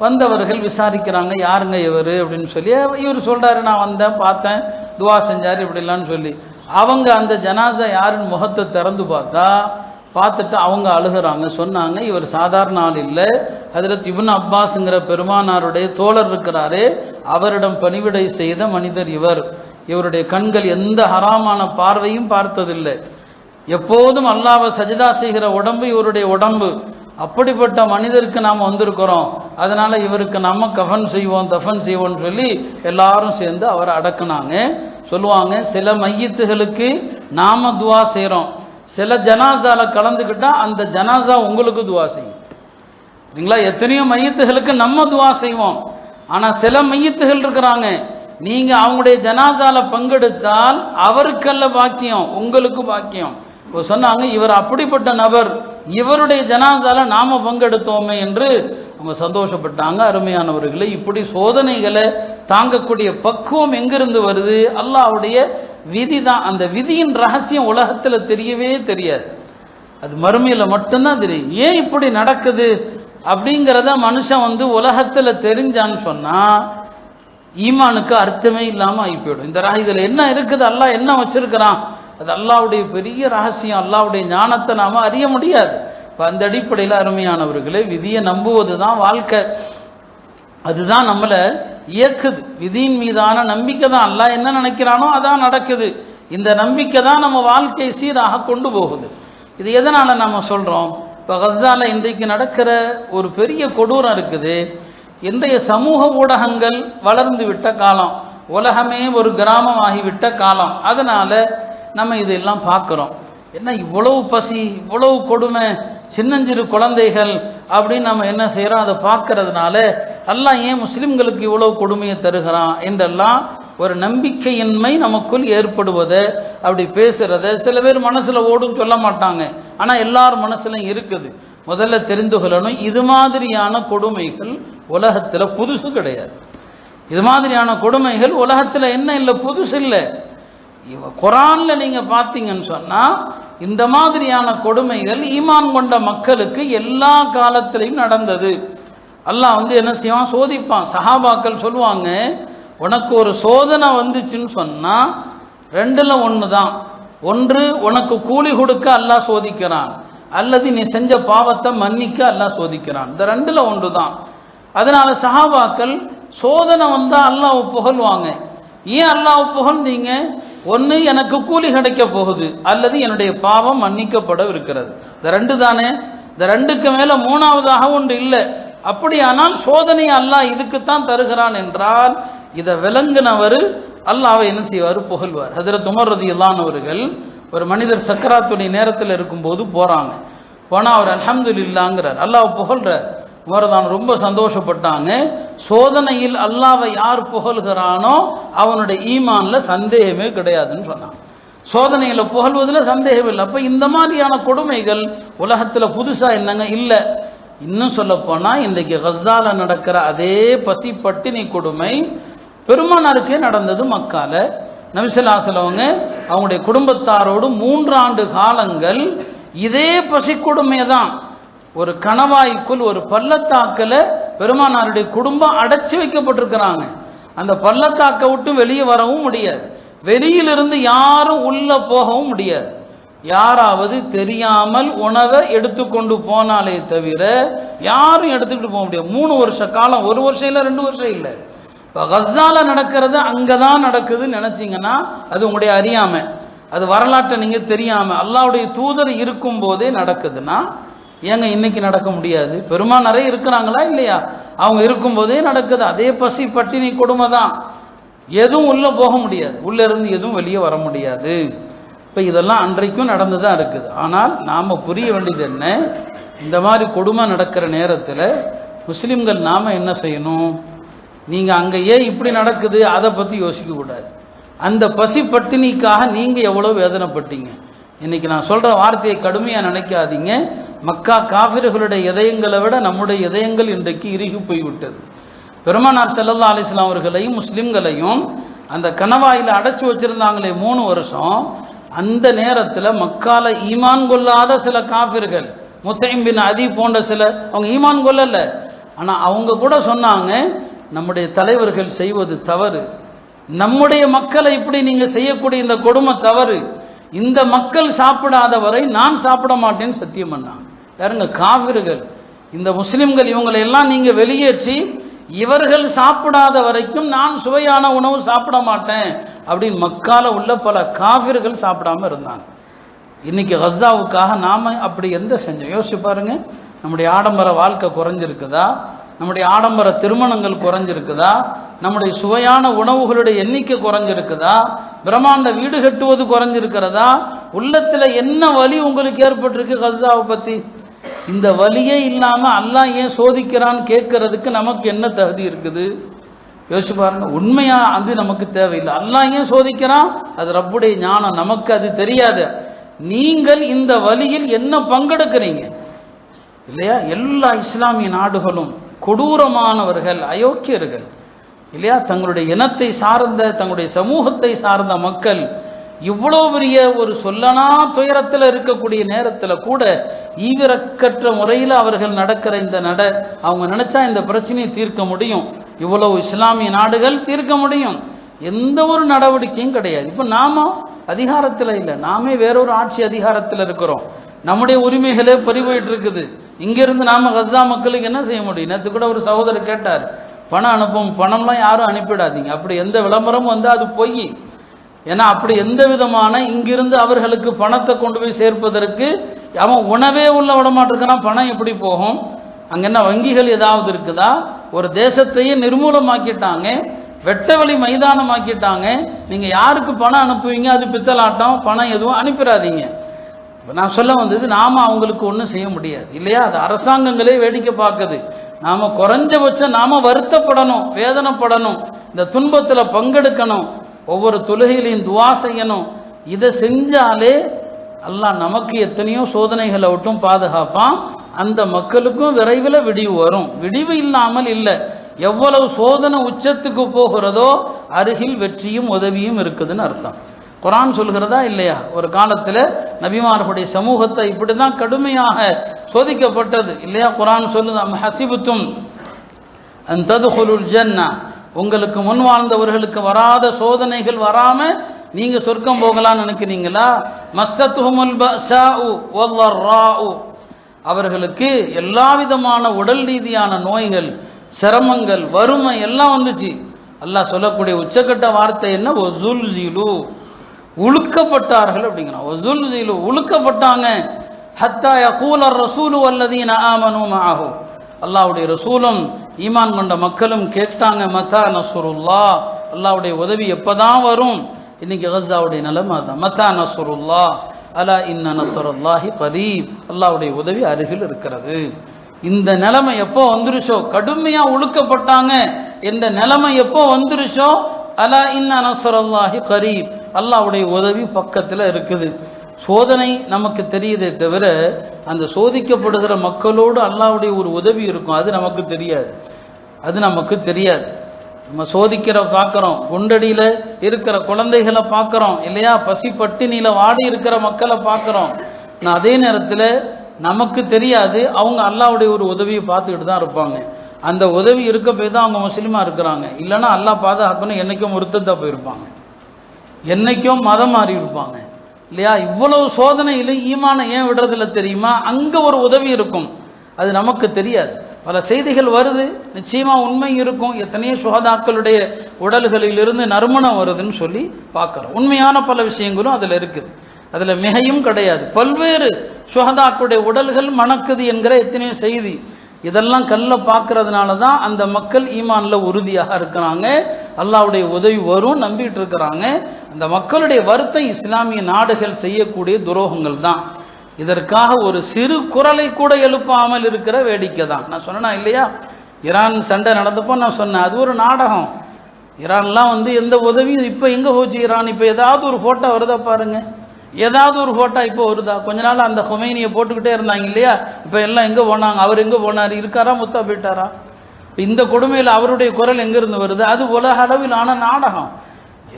வந்தவர்கள் விசாரிக்கிறாங்க, யாருங்க இவர் அப்படின்னு சொல்லி. இவர் சொல்றாரு, நான் வந்தேன், பார்த்தேன், துவா செஞ்சார் இப்படிலான்னு சொல்லி. அவங்க அந்த ஜனாசா யாருன்னு முகத்தை திறந்து பார்த்துட்டு அவங்க அழுகிறாங்க. சொன்னாங்க, இவர் சாதாரண ஆள் இல்லை, ஹஜ்ரத் இப்னு அப்பாஸ்ங்கிற பெருமானாருடைய தோழர் இருக்கிறாரே, அவரிடம் பணிவிடை செய்த மனிதர் இவர். இவருடைய கண்கள் எந்த ஹராமான பார்வையும் பார்த்ததில்லை, எப்போதும் அல்லாஹ்வை சஜிதா செய்கிற உடம்பு இவருடைய உடம்பு. அப்படிப்பட்ட மனிதருக்கு நாம் வந்திருக்கிறோம், அதனால இவருக்கு நம்ம கஃன் செய்வோம், தஃபன் செய்வோம்னு சொல்லி எல்லாரும் சேர்ந்து அவரை அடக்குனாங்க. சொல்லுவாங்க, சில மையத்துகளுக்கு நாம துவா செய்கிறோம், சில ஜனாசால கலந்துக்கிட்டா அந்த ஜனாசா உங்களுக்கு துவா செய்யும். சரிங்களா? எத்தனையோ மையத்துகளுக்கு நம்ம துவா செய்வோம், ஆனா சில மையத்துகள் இருக்கிறாங்க, நீங்க அவங்களுடைய ஜனாசால பங்கெடுத்தால் அவருக்கல்ல பாக்கியம், உங்களுக்கு பாக்கியம். இப்போ சொன்னாங்க, இவர் அப்படிப்பட்ட நபர், இவருடைய ஜனாசால நாம பங்கெடுத்தோமே என்று அவங்க சந்தோஷப்பட்டாங்க. அருமையானவர்களே, இப்படி சோதனைகளை தாங்கக்கூடிய பக்குவம் எங்கிருந்து வருது? அல்லாஹ்வுடைய விதி தான். அந்த விதியின் ரகசியம் உலகத்தில் தெரியவே தெரியாது, அது மறுமையில் மட்டும்தான் தெரியும். ஏன் இப்படி நடக்குது அப்படிங்கிறத மனுஷன் உலகத்தில் தெரிஞ்சான்னு சொன்னா ஈமானுக்கு அர்த்தமே இல்லாமல் ஆகி போயிடும். இந்த இதில் என்ன இருக்குது, அல்லாஹ் என்ன வச்சிருக்கிறான், அது அல்லாஹ்வுடைய பெரிய ரகசியம். அல்லாஹ்வுடைய ஞானத்தை நாம அறிய முடியாது. இப்போ அந்த அடிப்படையில் அருமையானவர்களே, விதியை நம்புவது தான் வாழ்க்கை, அதுதான் நம்மளை இயக்குது. விதியின் மீதான நம்பிக்கை தான், அல்லாஹ் என்ன நினைக்கிறானோ அதான் நடக்குது. இந்த நம்பிக்கை தான் நம்ம வாழ்க்கையை சீராக கொண்டு போகுது. இது எதனால நம்ம சொல்றோம்? இப்போ கஸ்ஸால இன்றைக்கு நடக்கிற ஒரு பெரிய கொடூரம் இருக்குது. இன்றைய சமூக ஊடகங்கள் வளர்ந்து விட்ட காலம், உலகமே ஒரு கிராமம் ஆகிவிட்ட காலம். அதனால நம்ம இதெல்லாம் பார்க்குறோம். என்ன இவ்வளவு பசி, இவ்வளவு கொடுமை, சின்னஞ்சிறு குழந்தைகள் அப்படின்னு நம்ம என்ன செய்கிறோம், அதை பார்க்கறதுனால அல்லாஹ் ஏன் முஸ்லிம்களுக்கு இவ்வளவு கொடுமையை தருகிறான் என்றெல்லாம் ஒரு நம்பிக்கையின்மை நமக்குள் ஏற்படுவதை, அப்படி பேசுறத சில பேர் மனசுல ஓடும் சொல்ல மாட்டாங்க, ஆனால் எல்லார் மனசுலையும் இருக்குது. முதல்ல தெரிந்து கொள்ளணும், இது மாதிரியான கொடுமைகள் உலகத்தில் புதுசு கிடையாது. இது மாதிரியான கொடுமைகள் உலகத்தில் என்ன இல்லை, புதுசு இல்லை. குர்ஆன்ல நீங்க பார்த்தீங்கன்னு சொன்னா இந்த மாதிரியான கொடுமைகள் ஈமான் கொண்ட மக்களுக்கு எல்லா காலத்திலையும் நடந்தது. அல்லாஹ் என்ன செய்வான், சோதிப்பான். சஹாபாக்கள் சொல்லுவாங்க, உனக்கு ஒரு சோதனை வந்துச்சுன்னு சொன்னா 2ல் 1 தான். ஒன்று, உனக்கு கூலி கொடுக்க அல்லாஹ் சோதிக்கிறான், அல்லது நீ செஞ்ச பாவத்தை மன்னிக்க அல்லாஹ் சோதிக்கிறான். இந்த 2ல் 1 தான். அதனால சஹாபாக்கள் சோதனை வந்தா அல்லாஹ் புகழ்வாங்க. ஏன் அல்லாஹ் புகழ்ந்தீங்க? ஒன்று, எனக்கு கூலி கிடைக்க போகுது, அல்லது என்னுடைய பாவம் மன்னிக்கப்பட இருக்கிறது. இந்த 2 தானே. இந்த 2க்கு மேல 3வதாக ஒன்று இல்லை. அப்படியானால் சோதனை அல்லாஹ் இதுக்குத்தான் தருகிறான் என்றால் இதை விளங்குனவர் அல்லாஹ்வை என்ன செய்வார், புகழ்வார். ஹஜ்ரத் உமர் ரலியல்லாஹு அன்ஹு அவர்கள் ஒரு மனிதர் சக்கராத்துடைய நேரத்தில் இருக்கும்போது போறாங்க. போனா அவர் அல்ஹம்துலில்லாஹ்ங்கிறார், அல்லாஹ் புகழ்றார். உமர் தான் ரொம்ப சந்தோஷப்பட்டாங்க. சோதனையில் அல்லாஹ்வை யார் புகழ்கிறானோ அவனுடைய ஈமான்ல சந்தேகமே கிடையாதுன்னு சொன்னாங்க. சோதனையில புகழ்வதில் சந்தேகம் இல்லை. அப்ப இந்த மாதிரியான கொடுமைகள் உலகத்துல புதுசா என்னங்க இல்லை. இன்னும் சொல்ல போனா இன்றைக்கு கஸ்ஸால நடக்கிற அதே பசி பட்டினி கொடுமை பெருமானாருக்கே நடந்தது மக்கால. நபி ஸல்லல்லாஹு அலைஹி வஸல்லம் அவங்களுடைய குடும்பத்தாரோடு 3 ஆண்டு காலங்கள் இதே பசி கொடுமை தான். ஒரு கணவாய்க்குள், ஒரு பள்ளத்தாக்குல பெருமானாருடைய குடும்பம் அடைச்சி வைக்கப்பட்டிருக்கிறாங்க. அந்த பள்ளத்தாக்கை விட்டு வெளியே வரவும் முடியாது, வெளியிலிருந்து யாரும் உள்ள போகவும் முடியாது. யாராவது தெரியாமல் உணவை எடுத்துக்கொண்டு போனாலே தவிர யாரும் எடுத்துக்கிட்டு போக முடியாது. 3 வருஷ காலம், 1 வருஷம் இல்லை, 2 வருஷம் இல்லை. இப்போ கஸ்ஸால நடக்கிறது அங்கதான் நடக்குதுன்னு நினைச்சிங்கன்னா அது உங்களுடைய அறியாமை, அது வரலாற்றை நீங்க தெரியாம. அல்லாஹ்வுடைய தூதர் இருக்கும் போதே நடக்குதுன்னா ஏங்க இன்னைக்கு நடக்க முடியாது? பெருமானாரே இருக்கிறாங்களா இல்லையா? அவங்க இருக்கும்போதே நடக்குது. அதே பசி பட்டினி கொடுமை தான். எதுவும் உள்ளே போக முடியாது, உள்ளே இருந்து எதுவும் வெளியே வர முடியாது. இப்போ இதெல்லாம் அன்றைக்கும் நடந்து தான் இருக்குது. ஆனால் நாம் புரிய வேண்டியது என்ன, இந்த மாதிரி கொடுமை நடக்கிற நேரத்தில் முஸ்லீம்கள் நாம் என்ன செய்யணும்? நீங்கள் அங்கே ஏன் இப்படி நடக்குது அதை பற்றி யோசிக்கக்கூடாது. அந்த பசி பட்டினிக்காக நீங்கள் எவ்வளோ வேதனைப்பட்டீங்க. இன்றைக்கி நான் சொல்கிற வார்த்தையை கடுமையாக நினைக்காதீங்க. மக்கா காஃபிர்களுடைய இதயங்களை விட நம்முடைய இதயங்கள் இன்றைக்கு இறுகி போய்விட்டது. பெருமானார் ஸல்லல்லாஹு அலைஹி வஸல்லம் அவர்களையும் முஸ்லிம்களையும் அந்த கணவாயில் அடைச்சி வச்சுருந்தாங்களே 3 வருஷம், அந்த நேரத்தில் மக்கால ஈமான் கொள்ளாத சில காஃபிர்கள், முத்தைம் பின் அதி போன்ற சில, அவங்க ஈமான் கொள்ளலை. ஆனால் அவங்க கூட சொன்னாங்க, நம்முடைய தலைவர்கள் செய்வது தவறு, நம்முடைய மக்களை இப்படி நீங்கள் செய்யக்கூடிய இந்த கொடுமை தவறு, இந்த மக்கள் சாப்பிடாத வரை நான் சாப்பிட மாட்டேன்னு சத்தியம் பண்ணாங்க. யாருங்க? காஃபிர்கள். இந்த முஸ்லிம்கள் இவங்களை எல்லாம் நீங்கள் வெளியேற்றி இவர்கள் சாப்பிடாத வரைக்கும் நான் சுவையான உணவு சாப்பிட மாட்டேன் அப்படின்னு மக்கால உள்ள பல காஃபிர்கள் சாப்பிடாம இருந்தாங்க. இன்னைக்கு கஸ்ஸாவுக்காக நாம அப்படி எந்த செஞ்சோம்? யோசிச்சு பாருங்க. நம்முடைய ஆடம்பர வாழ்க்கை குறைஞ்சிருக்குதா? நம்முடைய ஆடம்பர திருமணங்கள் குறைஞ்சிருக்குதா? நம்முடைய சுவையான உணவுகளுடைய எண்ணிக்கை குறைஞ்சிருக்குதா? பிரம்மாண்ட வீடு கட்டுவது குறைஞ்சிருக்கிறதா? உள்ளத்தில் என்ன வலி உங்களுக்கு ஏற்பட்டிருக்கு கஸ்ஸாவை பற்றி? இந்த வலியே இல்லாமல் அல்லாஹ் ஏன் சோதிக்கிறான்னு கேட்கறதுக்கு நமக்கு என்ன தகுதி இருக்குது? யோசிச்சு பாருங்க. உண்மையா அது நமக்கு தேவையில்லை. அல்லாஹ் ஏன் சோதிக்கிறான்? அது ரப்புடைய ஞானம், நமக்கு அது தெரியாது. நீங்கள் இந்த வலியில் என்ன பங்கெடுக்கிறீங்க இல்லையா? எல்லா இஸ்லாமிய நாடுகளும் கொடூரமானவர்கள், அயோக்கியர்கள் இல்லையா? தங்களுடைய இனத்தை சார்ந்த, தங்களுடைய சமூகத்தை சார்ந்த மக்கள் இவ்வளோ பெரிய ஒரு சொல்லனா துயரத்தில் இருக்கக்கூடிய நேரத்தில் கூட ஈவிரக்கற்ற முறையில் அவர்கள் நடக்கிற இந்த அவங்க நினைச்சா இந்த பிரச்சனையை தீர்க்க முடியும். இவ்வளவு இஸ்லாமிய நாடுகள் தீர்க்க முடியும். எந்த ஒரு நடவடிக்கையும் கிடையாது. இப்போ நாம அதிகாரத்தில் இல்லை, நாமே வேறொரு ஆட்சி அதிகாரத்தில் இருக்கிறோம். நம்முடைய உரிமைகளே பறிபோயிட்டு இருக்குது. இங்கிருந்து நாம கஸ்ஸா மக்களுக்கு என்ன செய்ய முடியும்? நேற்று கூட ஒரு சகோதரர் கேட்டார், பணம் அனுப்பும், பணம்லாம் யாரும் அனுப்பிடாதீங்க, அப்படி எந்த விளம்பரமும் வந்து அது பொய். ஏன்னா அப்படி எந்த விதமான இங்கிருந்து அவர்களுக்கு பணத்தை கொண்டு போய் சேர்ப்பதற்கு அவன் உணவே உள்ள விடமாட்டிருக்கான். பணம் எப்படி போகும்? அங்கே என்ன வங்கிகள் ஏதாவது இருக்குதா? ஒரு தேசத்தையே நிர்மூலமாக்கிட்டாங்க, வெட்டவெளி மைதானமாக்கிட்டாங்க. நீங்கள் யாருக்கு பணம் அனுப்புவீங்க? அது பித்தலாட்டம். பணம் எதுவும் அனுப்பிடாதீங்க. நான் சொல்ல வந்தது, நாம் அவங்களுக்கு ஒன்றும் செய்ய முடியாது இல்லையா? அது அரசாங்கங்களே வேடிக்கை பார்க்குது. நாம் குறைஞ்சபட்சம் நாம் வருத்தப்படணும், வேதனைப்படணும், இந்த துன்பத்தில் பங்கெடுக்கணும், ஒவ்வொரு தொழுகையிலையும் துவா செய்யணும். இதை செஞ்சாலே அல்லாஹ் நமக்கு எத்தனையோ சோதனைகளை விட்டும் பாதுகாப்பான். அந்த மக்களுக்கும் விரைவில் விடிவு வரும். விடிவு இல்லாமல் இல்லை. எவ்வளவு சோதனை உச்சத்துக்கு போகிறதோ அருகில் வெற்றியும் உதவியும் இருக்குதுன்னு அர்த்தம். குர்ஆன் சொல்கிறதா இல்லையா? ஒரு காலத்தில் நபிமார்களுடைய சமூகத்தை இப்படி தான் கடுமையாக சோதிக்கப்பட்டது இல்லையா? குர்ஆன் சொல்லுது, அம் ஹஸிபுத்தும் அன் தத்குலுல் ஜன்னah, உங்களுக்கு முன் வாழ்ந்தவர்களுக்கு வராத சோதனைகள் வராம நீங்க சொர்க்கம் போகலான்னு நினைக்கிறீங்களா? மஸ்ஸத்துஹுமுல் பஸாஉ வல்லர்ராஉ, அவர்களுக்கு எல்லா விதமான உடல் ரீதியான நோய்கள், சிரமங்கள், வறுமை எல்லாம் வந்துச்சு. அல்லாஹ் சொல்லக்கூடிய உச்சக்கட்ட வார்த்தை என்ன? வஸுல்ஸிலு, உழுக்கப்பட்டார்கள் அப்படிங்கிறான். வஸுல்ஸிலு, உழுக்கப்பட்டாங்க. ஹத்தா யகூலர் ரசூலு வல்லதீன ஆமனூ மஅஹு, அல்லாஹ்வுடைய ரசூலும் ஈமான் கொண்ட மக்களும் கேட்டாங்க, மதா நஸ்ருல்லாஹ், அல்லாஹ்வுடைய உதவி எப்பதான் வரும்? இன்னைக்கு கஸ்ஸாவுடைய நிலைமை அதான். மதா நஸ்ருல்லாஹ் அலா இன்ன நஸ்ருல்லாஹி கரீப், அல்லாஹ்வுடைய உதவி அருகில் இருக்கிறது. இந்த நிலைமை எப்போ வந்துருச்சோ, கடுமையா உழுக்கப்பட்டாங்க என்ற நிலைமை எப்போ வந்துருச்சோ, அலா இன்ன நஸ்ருல்லாஹி கரீப், அல்லாஹ்வுடைய உதவி பக்கத்தில் இருக்குது. சோதனை நமக்கு தெரியுதே தவிர அந்த சோதிக்கப்படுகிற மக்களோடு அல்லாஹ்வுடைய ஒரு உதவி இருக்கும், அது நமக்கு தெரியாது. அது நமக்கு தெரியாது. நம்ம சோதிக்கிற பார்க்குறோம், குண்டடியில் இருக்கிற குழந்தைகளை பார்க்குறோம் இல்லையா? பசி பட்டினியில் வாடி இருக்கிற மக்களை பார்க்குறோம். நான் அதே நேரத்தில் நமக்கு தெரியாது, அவங்க அல்லாஹ்வுடைய ஒரு உதவியை பார்த்துக்கிட்டு தான் இருப்பாங்க. அந்த உதவி இருக்க போய் தான் அவங்க முஸ்லீமாக இருக்கிறாங்க. இல்லைன்னா அல்லாஹ் பாதுகாக்கணும், என்றைக்கும் முர்த்ததாக போயிருப்பாங்க, என்றைக்கும் மதம் மாறி இருப்பாங்க இல்லையா? இவ்வளவு சோதனையில் ஈமான ஏன் விடுறதில்ல தெரியுமா? அங்கே ஒரு உதவி இருக்கும், அது நமக்கு தெரியாது. பல செய்திகள் வருது, நிச்சயமாக உண்மை இருக்கும். எத்தனையோ சுகதாக்களுடைய உடல்களிலிருந்து நறுமணம் வருதுன்னு சொல்லி பார்க்குறோம். உண்மையான பல விஷயங்களும் அதில் இருக்குது, அதில் மிகையும் கிடையாது. பல்வேறு சுஹதாக்களுடைய உடல்கள் மணக்குது என்கிற எத்தனையோ செய்தி. இதெல்லாம் கல்ல பார்க்கறதுனால தான் அந்த மக்கள் ஈமான்ல உறுதியாக இருக்கிறாங்க. அல்லாஹ்வுடைய உதவி வரும் நம்பிட்டு இருக்கிறாங்க. அந்த மக்களுடைய வருத்தம் இஸ்லாமிய நாடுகள் செய்யக்கூடிய துரோகங்கள் தான். இதற்காக ஒரு சிறு குரலை கூட எழுப்பாமல் இருக்கிற வேடிக்கை தான். நான் சொன்னேனா இல்லையா, ஈரான் சண்டை நடந்தப்போ நான் சொன்னேன் அது ஒரு நாடகம். ஈரான்லாம் எந்த உதவியும் இப்போ எங்கே போச்சு ஈரான்? இப்போ ஏதாவது ஒரு ஃபோட்டோ வருதா பாருங்க, ஏதாவது ஒரு ஃபோட்டோ இப்போ வருதா? கொஞ்ச நாள் அந்த ஹொமைனியை போட்டுக்கிட்டே இருந்தாங்க இல்லையா, இப்போ எல்லாம் எங்கே போனாங்க? அவர் எங்கே போனார்? இருக்காரா முத்தா போயிட்டாரா? இந்த கொடுமையில் அவருடைய குரல் எங்கிருந்து வருது? அது உலக அளவிலான நாடகம்.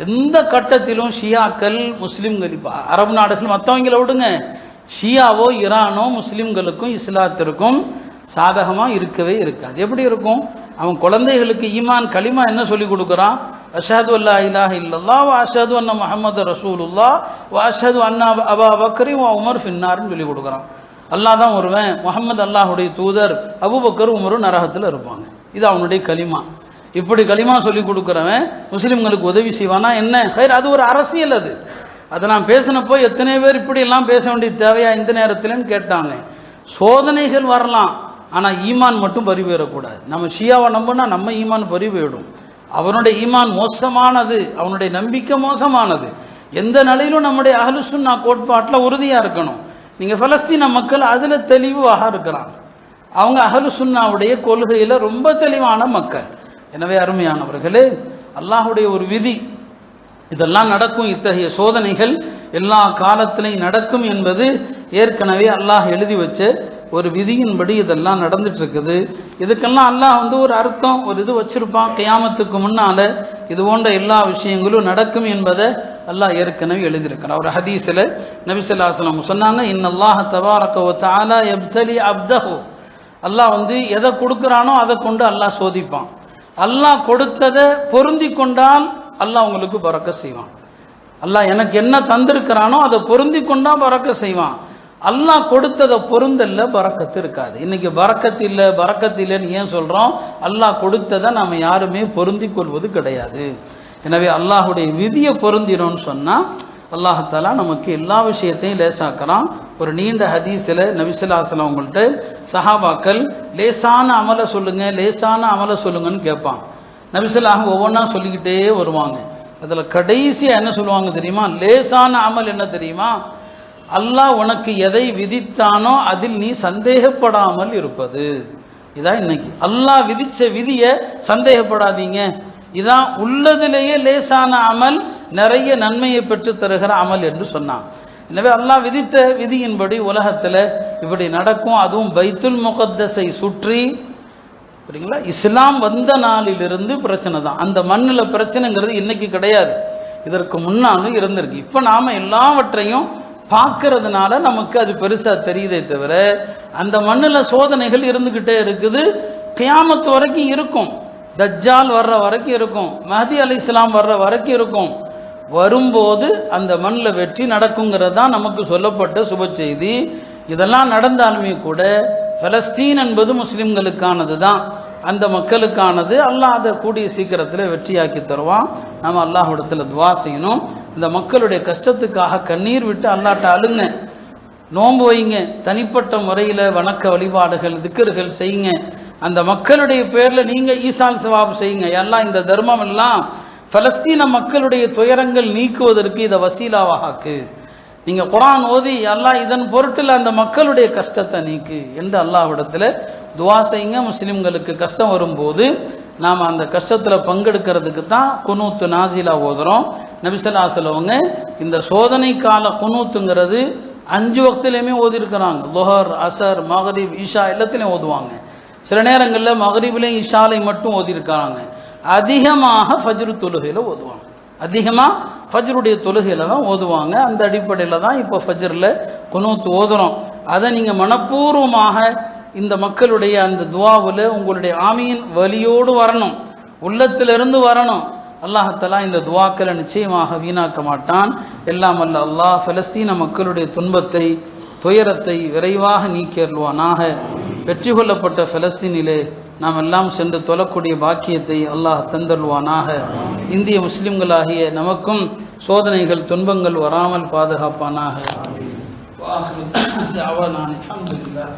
எந்த கட்டத்திலும் ஷியாக்கள் முஸ்லீம்கள், இப்போ அரபு நாடுகள் மற்றவங்களை விடுங்க, ஷியாவோ ஈரானோ முஸ்லீம்களுக்கும் இஸ்லாத்திற்கும் சாதகமாக இருக்கவே இருக்காது. எப்படி இருக்கும்? அவன் குழந்தைகளுக்கு ஈமான் கலிமா என்ன சொல்லி கொடுக்குறான்? அஷ்ஹது அல்லா இலாஹ இல்லல்லாஹ் வ அஷ்ஹது அன்ன முஹம்மது ரசூலுல்லாஹ் வ அஷ்ஹது அன்ன அபா பக்கரி வ உமர் ஃபின்னார்னு சொல்லி கொடுக்குறான். அல்லாஹ் தான் ஒருவன், முஹம்மது அல்லாஹுடைய தூதர், அபூபக்கர் உமரும் நரகத்தில் இருப்பாங்க. இது அவனுடைய கலிமா. இப்படி கலிமா சொல்லி கொடுக்குறவன் முஸ்லீம்களுக்கு உதவி செய்வானா என்ன? ஹைர், அது ஒரு அரசியல். அதை நான் பேசினப்போ எத்தனை பேர் இப்படி எல்லாம் பேச வேண்டிய தேவையா இந்த நேரத்தில்னு கேட்டாங்க. சோதனைகள் வரலாம், ஆனால் ஈமான் மட்டும் பறிபோயிடக்கூடாது. நம்ம ஷியாவை நம்பினா நம்ம ஈமான் பறிபோயிடும். அவனுடைய ஈமான் மோசமானது, அவனுடைய நம்பிக்கை மோசமானது. எந்த நிலையிலும் நம்முடைய அஹ்லு சுன்னா கோட்பாட்டில் உறுதியாக இருக்கணும். நீங்கள் பலஸ்தீன மக்கள் அதில் தெளிவாக இருக்கிறாங்க. அவங்க அஹ்லு சுன்னாவுடைய கொள்கையில் ரொம்ப தெளிவான மக்கள். எனவே அருமையானவர்களே, அல்லாஹுடைய ஒரு விதி, இதெல்லாம் நடக்கும், இத்தகைய சோதனைகள் எல்லா காலத்திலையும் நடக்கும் என்பது ஏற்கனவே அல்லாஹ் எழுதி வச்ச ஒரு விதியின்படி இதெல்லாம் நடந்துட்டு இருக்குது. இதுக்கெல்லாம் அல்லாஹ் ஒரு அர்த்தம், ஒரு இது வச்சிருப்பான். கியாமத்துக்கு முன்னால இது போன்ற எல்லா விஷயங்களும் நடக்கும் என்பதை அல்லாஹ் ஏற்கனவே எழுதியிருக்கிறான். ஒரு ஹதீஸில் நபி ஸல்லல்லாஹு அலைஹி வஸல்லம் சொன்னாங்க, இன்னல்லாஹ தபாரக வ தஆலா யப்தலி அப்தஹு. அல்லாஹ் எதை கொடுக்குறானோ அதை கொண்டு அல்லாஹ் சோதிப்பான். அல்லாஹ் கொடுத்ததை பொருந்தி கொண்டால் அல்லாஹ் உங்களுக்கு பறக்க செய்வான். அல்லாஹ் எனக்கு என்ன தந்திருக்கிறானோ அதை பொருந்தி கொண்டா பறக்க செய்வான். அல்லாஹ் கொடுத்ததை பொருந்தல்ல பறக்கத்து இருக்காது. இன்னைக்கு பறக்கத்து இல்லைன்னு ஏன் சொல்றோம்? அல்லாஹ் கொடுத்ததை நம்ம யாருமே பொருந்தி கொள்வது கிடையாது. எனவே அல்லாஹுடைய விதியை பொருந்தினோம்னு சொன்னா அல்லாஹாலா நமக்கு எல்லா விஷயத்தையும் லேசாக்குறான். ஒரு நீண்ட ஹதீஸில் நபி ஸல்லல்லாஹு அலைஹி வஸல்லம் அவங்கள்ட்ட சஹாபாக்கள் லேசான அமலை சொல்லுங்க, லேசான அமலை சொல்லுங்கன்னு கேட்பான். நபி ஸல்லல்லாஹு ஒவ்வொன்றா சொல்லிக்கிட்டே வருவாங்க. அதில் கடைசியாக என்ன சொல்லுவாங்க தெரியுமா? லேசான அமல் என்ன தெரியுமா? அல்லாஹ் உனக்கு எதை விதித்தானோ அதில் நீ சந்தேகப்படாமல் இருப்பது. இதான் இன்னைக்கு அல்லாஹ் விதிச்ச விதியை சந்தேகப்படாதீங்க. இதான் உள்ளதிலேயே லேசான அமல், நிறைய நன்மையை பெற்று தருகிற அமல் என்று சொன்னான். எனவே அல்லாஹ் விதித்த விதியின்படி உலகத்தில் இப்படி நடக்கும். அதுவும் பைத்துல் முகத்தஸை சுற்றி, சரிங்களா, இஸ்லாம் வந்த நாளிலிருந்து பிரச்சனை தான். அந்த மண்ணில் பிரச்சனைங்கிறது இன்னைக்கு கிடையாது, இதற்கு முன்னாலும் இருந்திருக்கு. இப்போ நாம் எல்லாவற்றையும் பார்க்கறதுனால நமக்கு அது பெருசாக தெரியுதே தவிர அந்த மண்ணில் சோதனைகள் இருந்துக்கிட்டே இருக்குது. கியாமத்து வரைக்கும் இருக்கும், தஜ்ஜால் வர்ற வரைக்கும் இருக்கும், மஹதி அலைஹிஸ்ஸலாம் வர்ற வரைக்கும் இருக்கும். வரும்போது அந்த மண்ணில் வெற்றி நடக்குங்கிறது தான் நமக்கு சொல்லப்பட்ட சுப செய்தி. இதெல்லாம் நடந்தாலுமே கூட பலஸ்தீன் என்பது முஸ்லிம்களுக்கானது தான், அந்த மக்களுக்கானது. அல்லாஹ் அதை கூடிய சீக்கிரத்தில் வெற்றியாக்கி தருவான். நம்ம அல்லாஹ்விடத்தில் துவா செய்யணும். இந்த மக்களுடைய கஷ்டத்துக்காக கண்ணீர் விட்டு அல்லாஹ்ட்ட அழுங்க, நோன்பு வைங்க, தனிப்பட்ட முறையில் வணக்க வழிபாடுகள் திக்ர்கள் செய்யுங்க. அந்த மக்களுடைய பேரில் நீங்கள் ஈசால் சவாப் செய்யுங்க. எல்லாம் இந்த தர்மம் எல்லாம் பலஸ்தீன மக்களுடைய துயரங்கள் நீக்குவதற்கு இதை வசீலாவாக்கு. நீங்கள் குர்ஆன் ஓதி அல்லாஹ் இதன் பொருட்டில் அந்த மக்களுடைய கஷ்டத்தை நீக்கு என்று அல்லாஹ்விடத்தில் துவா செய்யுங்க. முஸ்லிம்களுக்கு கஷ்டம் வரும்போது நாம் அந்த கஷ்டத்தில் பங்கெடுக்கிறதுக்கு தான் குனூத்து நாசிலா ஓதுறோம். நபி ஸல்லல்லாஹு அலைஹி வஸல்லம் இந்த சோதனை கால குனூத்துங்கிறது 5 வக்திலையுமே ஓதிருக்கிறாங்க. லுஹர், அசர், மக்ரிப், இஷா எல்லாத்திலையும் ஓதுவாங்க. சில நேரங்களில் மக்ரிபிலையும் இஷாலை மட்டும் ஓதிருக்கிறாங்க. அதிகமாக ஃபஜ்ரு தொழுகையில் ஓதுவாங்க. அதிகமாக ஃபஜ்ருடைய தொழுகையில் தான் ஓதுவாங்க. அந்த அடிப்படையில் தான் இப்போ ஃபஜ்ரில் குனூத் ஓதுறோம். அதை நீங்கள் மனப்பூர்வமாக இந்த மக்களுடைய அந்த துவாவில் உங்களுடைய ஆமீன் வலியோடு வரணும், உள்ளத்திலிருந்து வரணும். அல்லாஹ் இந்த துவாக்களை நிச்சயமாக வீணாக்க மாட்டான். எல்லாம் அல்ல அல்லாஹ் பலஸ்தீன மக்களுடைய துன்பத்தை துயரத்தை விரைவாக நீக்கியருள்வானாக. வெற்றி கொள்ளப்பட்ட பலஸ்தீனிலே நாம் எல்லாம் சென்று தொழக்கூடிய பாக்கியத்தை அல்லாஹ் தந்தருள்வானாக. இந்திய முஸ்லிம்களாகிய நமக்கும் சோதனைகள் துன்பங்கள் வராமல் பாதுகாப்பானாக. وآخر دعوانا الحمد لله.